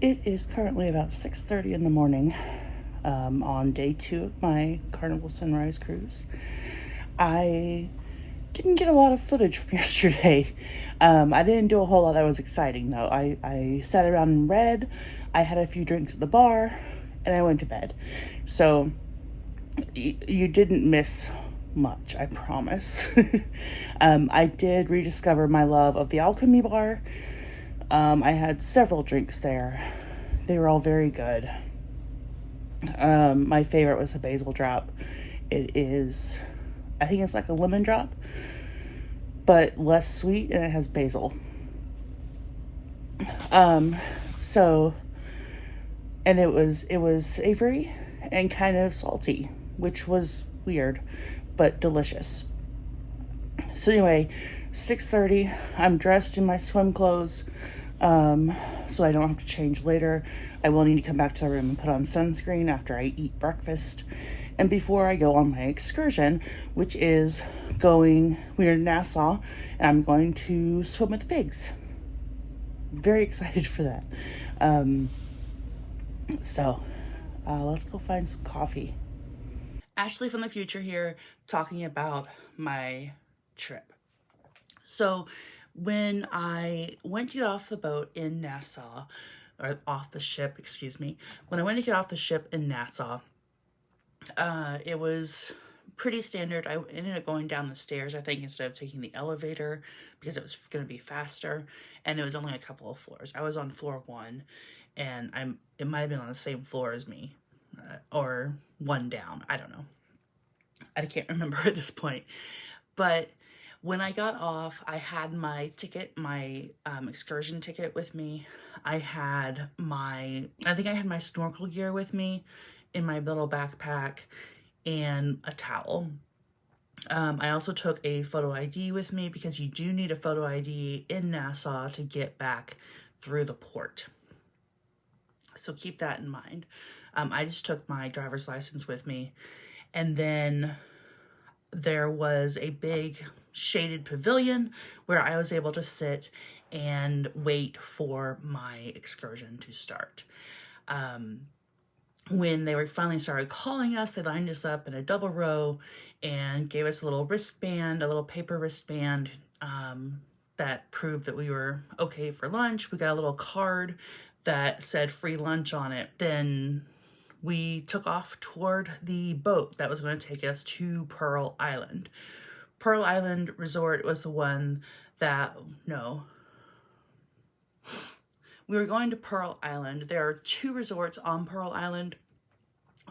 It is currently about 6:30 in the morning on day 2 of my Carnival Sunrise cruise. I didn't get a lot of footage from yesterday. I didn't do a whole lot that was exciting though. I sat around and read, I had a few drinks at the bar, and I went to bed. So you didn't miss much, I promise. I did rediscover my love of the Alchemy Bar. I had several drinks there. They were all very good. My favorite was the basil drop. It is, I think it's like a lemon drop, but less sweet, and it has basil. So, and it was savory and kind of salty, which was weird, but delicious. So anyway, 6:30. I'm dressed in my swim clothes, so I don't have to change later. I will need to come back to the room and put on sunscreen after I eat breakfast, and before I go on my excursion, which is we're in Nassau, and I'm going to swim with the pigs. Very excited for that. So, let's go find some coffee. Ashley from the future here, talking about my trip. So, when I went to get off the boat in Nassau, or off the ship, excuse me, when I went to get off the ship in Nassau, it was pretty standard. I ended up going down the stairs, I think, instead of taking the elevator because it was going to be faster, and it was only a couple of floors. I was on floor 1, and it might have been on the same floor as me, or one down. I don't know. I can't remember at this point. But when I got off, I had my ticket, my excursion ticket with me. I think I had my snorkel gear with me in my little backpack and a towel. I also took a photo ID with me because you do need a photo ID in Nassau to get back through the port. So keep that in mind. I just took my driver's license with me, and then there was a big shaded pavilion where I was able to sit and wait for my excursion to start. When they finally started calling us, they lined us up in a double row and gave us a little wristband, a little paper wristband that proved that we were okay for lunch. We got a little card that said free lunch on it. Then we took off toward the boat that was going to take us to Pearl Island. Pearl Island Resort was the one we were going to Pearl Island. There are 2 resorts on Pearl Island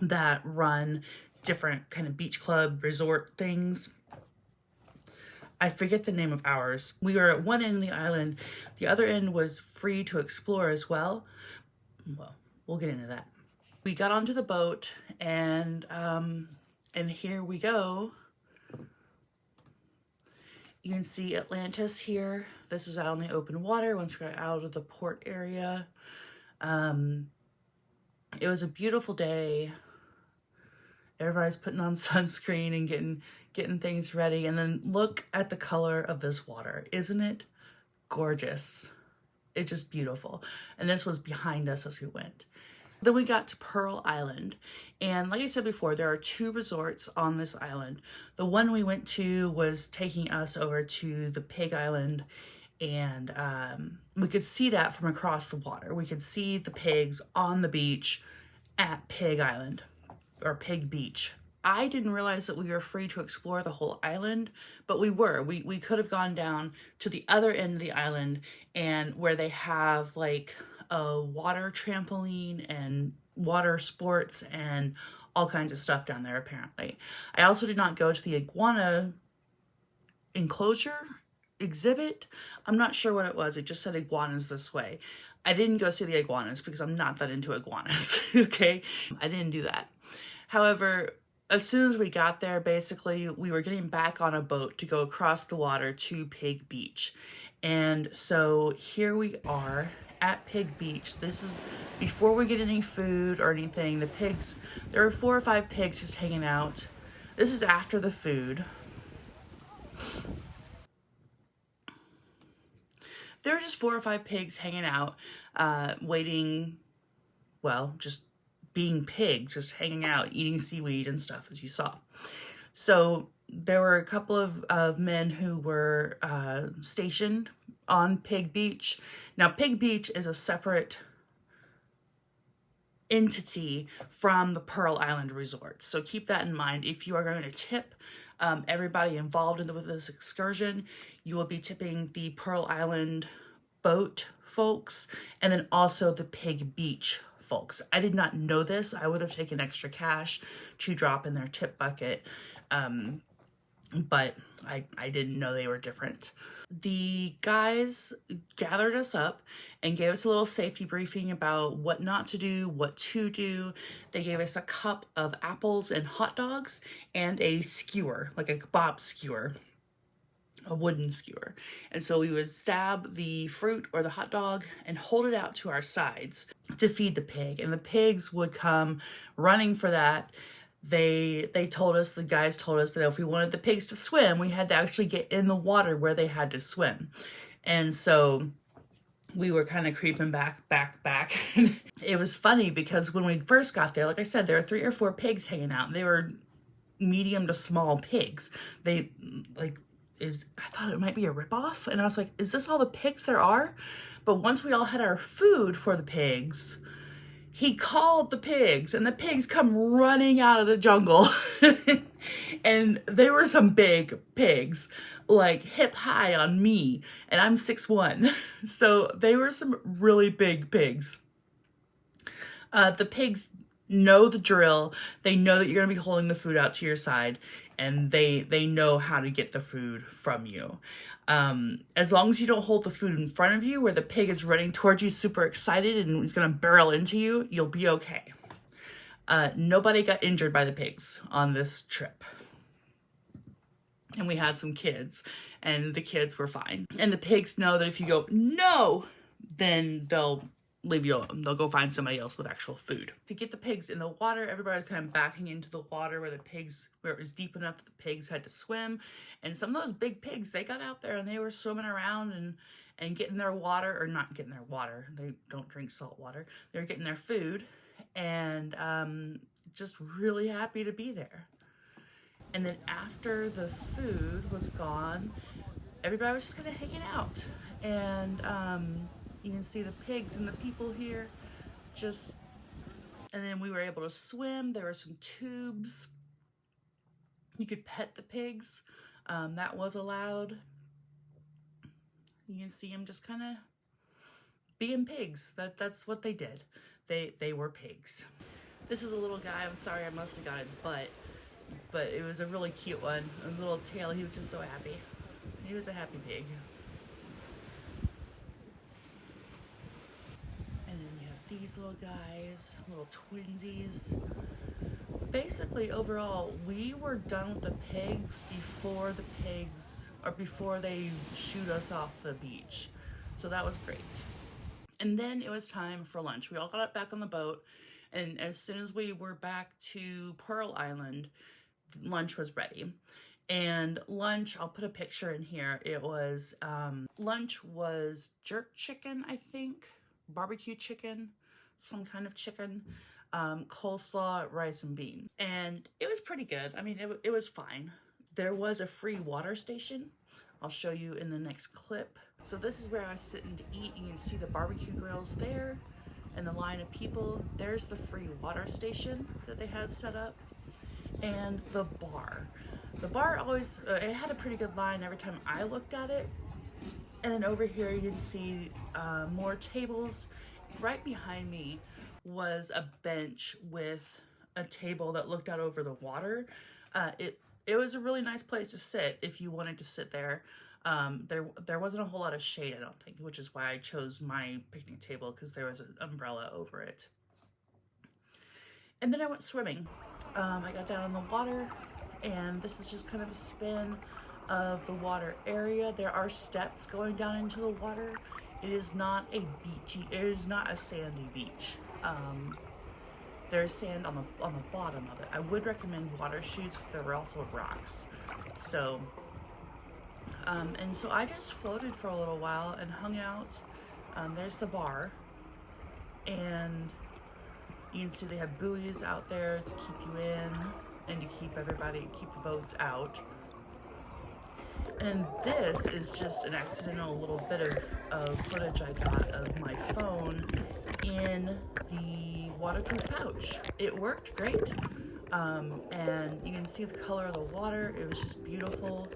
that run different kind of beach club resort things. I forget the name of ours. We were at one end of the island. The other end was free to explore as well. Well, we'll get into that. We got onto the boat, and here we go. You can see Atlantis here. This is out on the open water once we got out of the port area. It was a beautiful day. Everybody's putting on sunscreen and getting things ready. And then look at the color of this water. Isn't it gorgeous? It's just beautiful. And this was behind us as we went. Then we got to Pearl Island, and like I said before, there are 2 resorts on this island. The one we went to was taking us over to the Pig Island, and we could see that from across the water. We could see the pigs on the beach at Pig Island, or Pig Beach. I didn't realize that we were free to explore the whole island, but we were. We could have gone down to the other end of the island, and where they have like a water trampoline and water sports and all kinds of stuff down there, apparently. I also did not go to the iguana enclosure exhibit. I'm not sure what it was. It just said iguanas this way. I didn't go see the iguanas because I'm not that into iguanas, okay? I didn't do that. However, as soon as we got there, basically, we were getting back on a boat to go across the water to Pig Beach. And so here we are at Pig Beach. This is before we get any food or anything. The pigs, there are 4 or 5 pigs just hanging out. This is after the food. There were just 4 or 5 pigs hanging out, waiting, well, just being pigs, just hanging out, eating seaweed and stuff, as you saw. So there were a couple of men who were stationed on Pig Beach. Now, Pig Beach is a separate entity from the Pearl Island Resort. So keep that in mind. If you are going to tip everybody involved with this excursion, you will be tipping the Pearl Island boat folks and then also the Pig Beach folks. I did not know this. I would have taken extra cash to drop in their tip bucket, but I didn't know they were different. The guys gathered us up and gave us a little safety briefing about what not to do, what to do. They gave us a cup of apples and hot dogs and a skewer, like a kebab skewer, a wooden skewer. And so we would stab the fruit or the hot dog and hold it out to our sides to feed the pig. And the pigs would come running for that. The guys told us that if we wanted the pigs to swim, we had to actually get in the water where they had to swim. And so we were kind of creeping back. It was funny because when we first got there, like I said, there were 3 or 4 pigs hanging out. They were medium to small pigs. I thought it might be a ripoff. And I was like, is this all the pigs there are? But once we all had our food for the pigs, he called the pigs, and the pigs come running out of the jungle. And they were some big pigs, like hip high on me, and I'm 6'1". So they were some really big pigs. The pigs know the drill. They know that you're going to be holding the food out to your side, and they know how to get the food from you. As long as you don't hold the food in front of you where the pig is running towards you super excited and is going to barrel into you, you'll be okay. Nobody got injured by the pigs on this trip. And we had some kids, and the kids were fine. And the pigs know that if you go, no, then they'll leave you alone. They'll go find somebody else with actual food. To get the pigs in the water, everybody was kind of backing into the water where it was deep enough that the pigs had to swim. And some of those big pigs, they got out there and they were swimming around and getting their water, or not getting their water. They don't drink salt water. They were getting their food and just really happy to be there. And then after the food was gone, everybody was just kind of hanging out. And you can see the pigs and the people here and then we were able to swim. There were some tubes. You could pet the pigs. That was allowed. You can see them just kind of being pigs. That's what they did. They were pigs. This is a little guy. I'm sorry, I mostly got his butt, but it was a really cute one. A little tail. He was just so happy. He was a happy pig. These little guys, little twinsies. Basically, overall, we were done with the pigs before they shoot us off the beach. So that was great. And then it was time for lunch. We all got back on the boat, and as soon as we were back to Pearl Island, lunch was ready. And lunch, I'll put a picture in here. It was, lunch was jerk chicken, I think, barbecue chicken, some kind of chicken, coleslaw, rice, and beans. And it was pretty good. I mean, it was fine. There was a free water station. I'll show you in the next clip. So this is where I was sitting to eat. You can see the barbecue grills there and the line of people. There's the free water station that they had set up, and the bar. The bar always, it had a pretty good line every time I looked at it. And then over here you can see more tables. Right behind me was a bench with a table that looked out over the water. It was a really nice place to sit if you wanted to sit there. There wasn't a whole lot of shade, I don't think, which is why I chose my picnic table, because there was an umbrella over it. And then I went swimming. I got down in the water, and this is just kind of a spin of the water area. There are steps going down into the water. It is not a beachy, it is not a sandy beach. There's sand on the bottom of it. I would recommend water shoes because there were also rocks. So And so I just floated for a little while and hung out. There's the bar, and you can see they have buoys out there to keep you in and to keep keep the boats out. And this is just an accidental little bit of footage I got of my phone in the waterproof pouch. It worked great. And you can see the color of the water. It was just beautiful,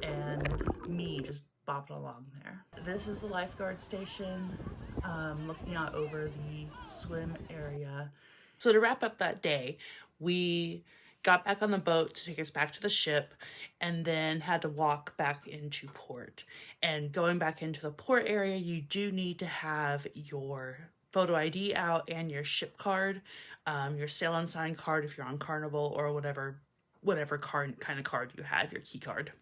and me just bopping along there. This is the lifeguard station, looking out over the swim area. So to wrap up that day, we got back on the boat to take us back to the ship, and then had to walk back into port. And going back into the port area, you do need to have your photo ID out and your ship card, your sail and sign card if you're on Carnival, or whatever kind of card you have, your key card.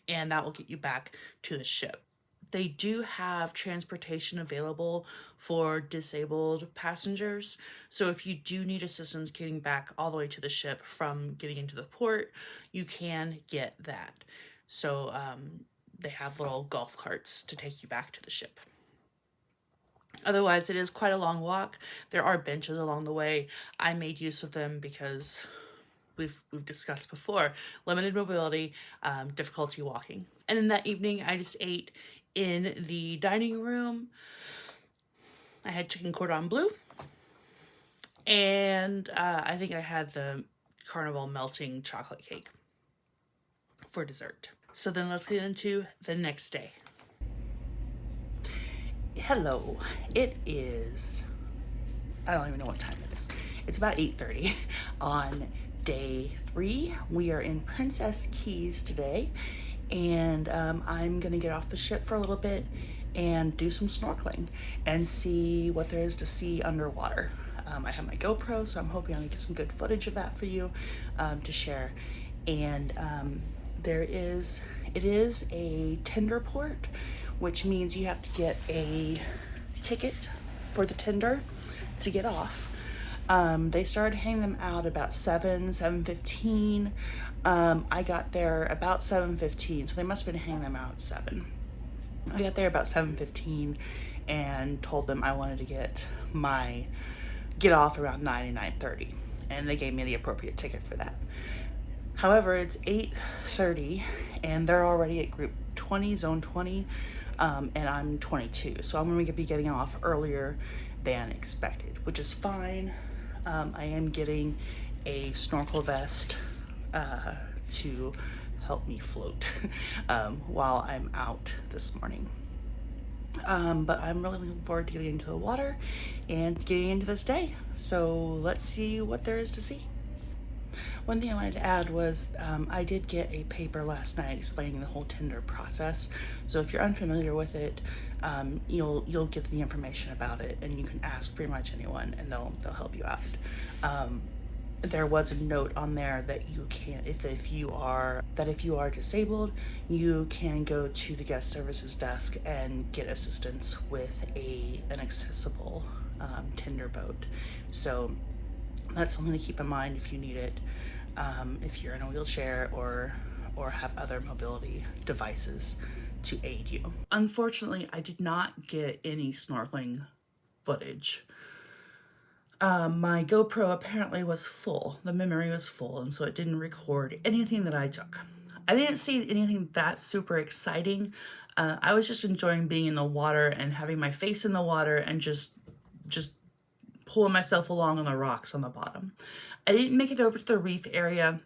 And that will get you back to the ship. They do have transportation available for disabled passengers. So if you do need assistance getting back all the way to the ship from getting into the port, you can get that. So they have little golf carts to take you back to the ship. Otherwise, it is quite a long walk. There are benches along the way. I made use of them because we've discussed before, limited mobility, difficulty walking. And in that evening, I just ate in the dining room. I had chicken cordon bleu, and I think I had the Carnival melting chocolate cake for dessert. So then let's get into the next day. Hello, it is, I don't even know what time it is. It's about 8:30 on day 3. We are in Princess Cays today, and I'm gonna get off the ship for a little bit and do some snorkeling and see what there is to see underwater. I have my GoPro, so I'm hoping I can get some good footage of that for you to share. And it is a tender port, which means you have to get a ticket for the tender to get off. They started hanging them out about 7:15. I got there about 7:15, so they must have been hanging them out at 7. I got there about 7:15 and told them I wanted to get off around 9 and 9:30, and they gave me the appropriate ticket for that. However, it's 8:30 and they're already at group 20, zone 20, and I'm 22, so I'm going to be getting off earlier than expected, which is fine. I am getting a snorkel vest to help me float while I'm out this morning. But I'm really looking forward to getting into the water and getting into this day. So let's see what there is to see. One thing I wanted to add was I did get a paper last night explaining the whole tender process. So if you're unfamiliar with it, you'll get the information about it, and you can ask pretty much anyone, and they'll help you out. There was a note on there that you can, if you are disabled, you can go to the guest services desk and get assistance with an accessible tender boat. So that's something to keep in mind if you need it, if you're in a wheelchair or have other mobility devices to aid you. Unfortunately, I did not get any snorkeling footage. My GoPro apparently was full. The memory was full, and so it didn't record anything that I took. I didn't see anything that super exciting. I was just enjoying being in the water and having my face in the water and just pulling myself along on the rocks on the bottom. I didn't make it over to the reef area,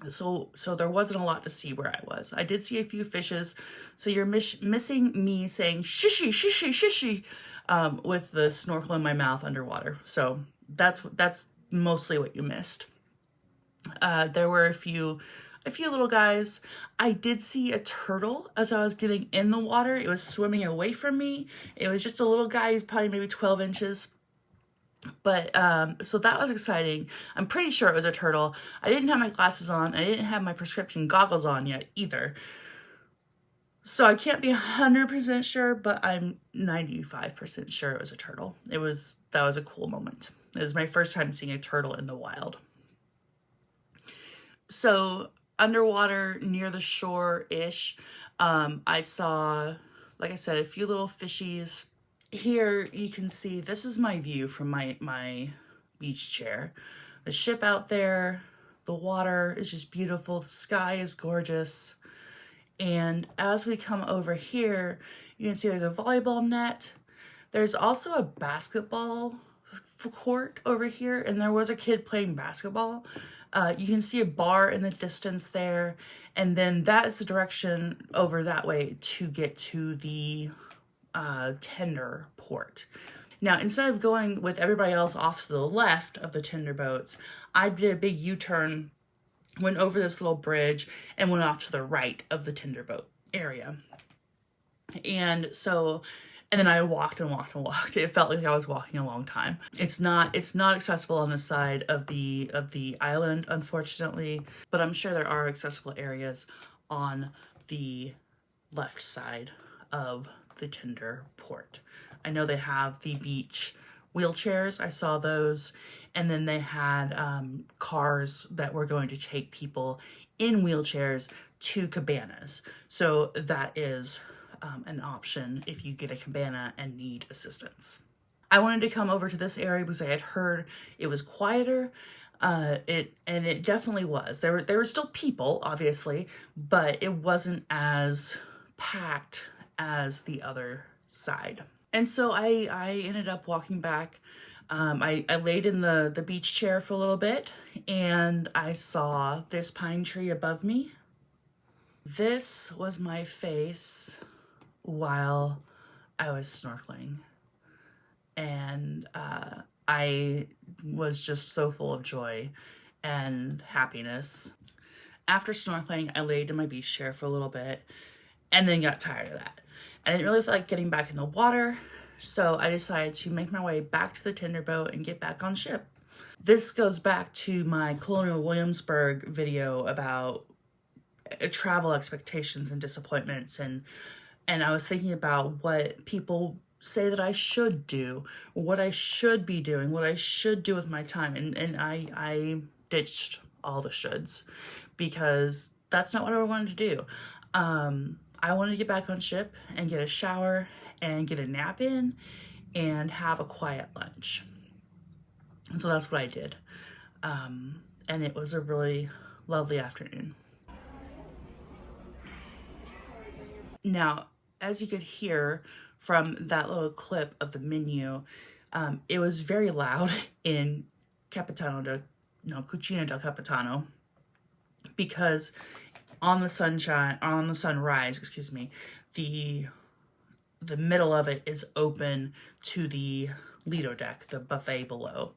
so there wasn't a lot to see where I was. I did see a few fishes, so you're missing me saying shishy, shishy, shishy, with the snorkel in my mouth underwater. So that's mostly what you missed. There were a few little guys. I did see a turtle as I was getting in the water. It was swimming away from me. It was just a little guy, he's probably maybe 12 inches. But so that was exciting. I'm pretty sure it was a turtle. I didn't have my glasses on. I didn't have my prescription goggles on yet either. So I can't be 100% sure, but I'm 95% sure it was a turtle. That was a cool moment. It was my first time seeing a turtle in the wild. So underwater near the shore-ish. I saw, like I said, a few little fishies. Here you can see, this is my view from my beach chair. The ship out there, the water is just beautiful, the sky is gorgeous. And as we come over here, you can see there's a volleyball net. There's also a basketball court over here, and there was a kid playing basketball. You can see a bar in the distance there, and then that is the direction over that way to get to the tender port. Now, instead of going with everybody else off to the left of the tender boats, I did a big U-turn, went over this little bridge, and went off to the right of the tender boat area. And then I walked and walked and walked. It felt like I was walking a long time. It's not accessible on the side of the island, unfortunately, but I'm sure there are accessible areas on the left side of the tender port. I know they have the beach wheelchairs. I saw those. And then they had cars that were going to take people in wheelchairs to cabanas. So that is an option if you get a cabana and need assistance. I wanted to come over to this area because I had heard it was quieter. It definitely was. There were still people, obviously, but it wasn't as packed as the other side. And so I ended up walking back. I laid in the beach chair for a little bit, and I saw this pine tree above me. This was my face while I was snorkeling, and I was just so full of joy and happiness. After snorkeling, I laid in my beach chair for a little bit and then got tired of that. I didn't really feel like getting back in the water, so I decided to make my way back to the tender boat and get back on ship. This goes back to my Colonial Williamsburg video about travel expectations and disappointments, and I was thinking about what people say that I should do, what I should be doing, what I should do with my time, and I ditched all the shoulds because that's not what I wanted to do. I wanted to get back on ship and get a shower and get a nap in and have a quiet lunch. And so that's what I did. And it was a really lovely afternoon. Now, as you could hear from that little clip of the menu, it was very loud in Cucina del Capitano, because on the sunrise, the middle of it is open to the Lido deck, the buffet below.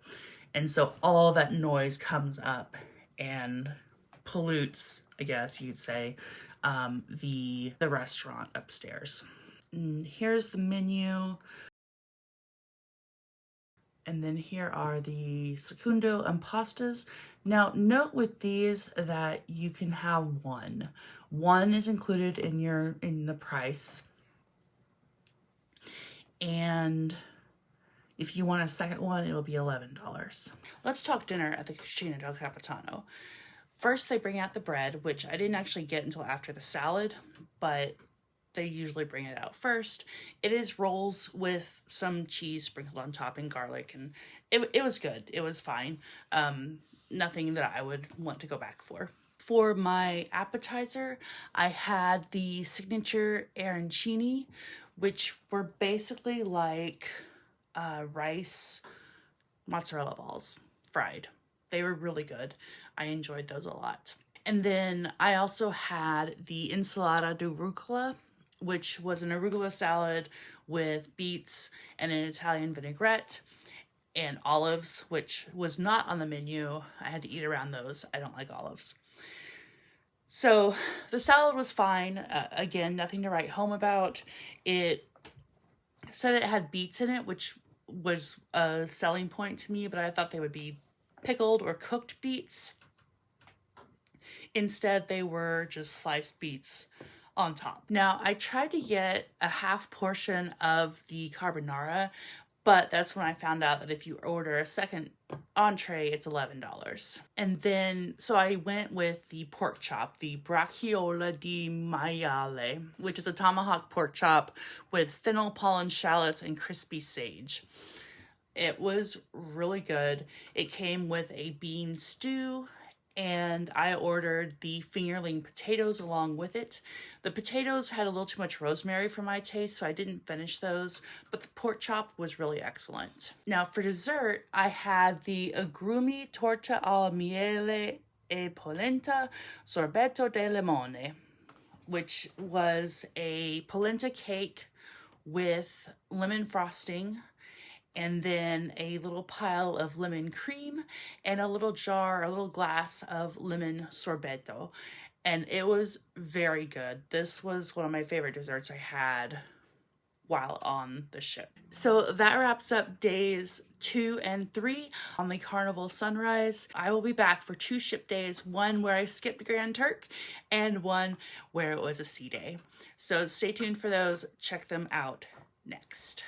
And so all that noise comes up and pollutes, I guess you'd say, the restaurant upstairs. And here's the menu. And then here are the secundo and pastas. Now, note with these that you can have one. One is included in the price. And if you want a second one, it'll be $11. Let's talk dinner at the Cucina del Capitano. First, they bring out the bread, which I didn't actually get until after the salad, but they usually bring it out first. It is rolls with some cheese sprinkled on top and garlic, and it was good. It was fine. Nothing that I would want to go back for. For my appetizer, I had the signature arancini, which were basically like rice mozzarella balls, fried. They were really good. I enjoyed those a lot. And then I also had the ensalada de rucola, which was an arugula salad with beets and an Italian vinaigrette and olives, which was not on the menu. I had to eat around those. I don't like olives. So the salad was fine. Again, nothing to write home about. It said it had beets in it, which was a selling point to me, but I thought they would be pickled or cooked beets. Instead, they were just sliced beets on top. Now, I tried to get a half portion of the carbonara, But that's when I found out that if you order a second entree, it's $11. And then, so I went with the pork chop, the braciola di maiale, which is a tomahawk pork chop with fennel, pollen, shallots, and crispy sage. It was really good. It came with a bean stew, and I ordered the fingerling potatoes along with it. The potatoes had a little too much rosemary for my taste, so I didn't finish those, but the pork chop was really excellent. Now for dessert, I had the agrumi torta alla miele e polenta sorbetto de limone, which was a polenta cake with lemon frosting, and then a little pile of lemon cream and a little glass of lemon sorbetto. And it was very good. This was one of my favorite desserts I had while on the ship. So that wraps up days 2 and 3 on the Carnival Sunrise. I will be back for 2 ship days, one where I skipped Grand Turk and one where it was a sea day. So stay tuned for those. Check them out next.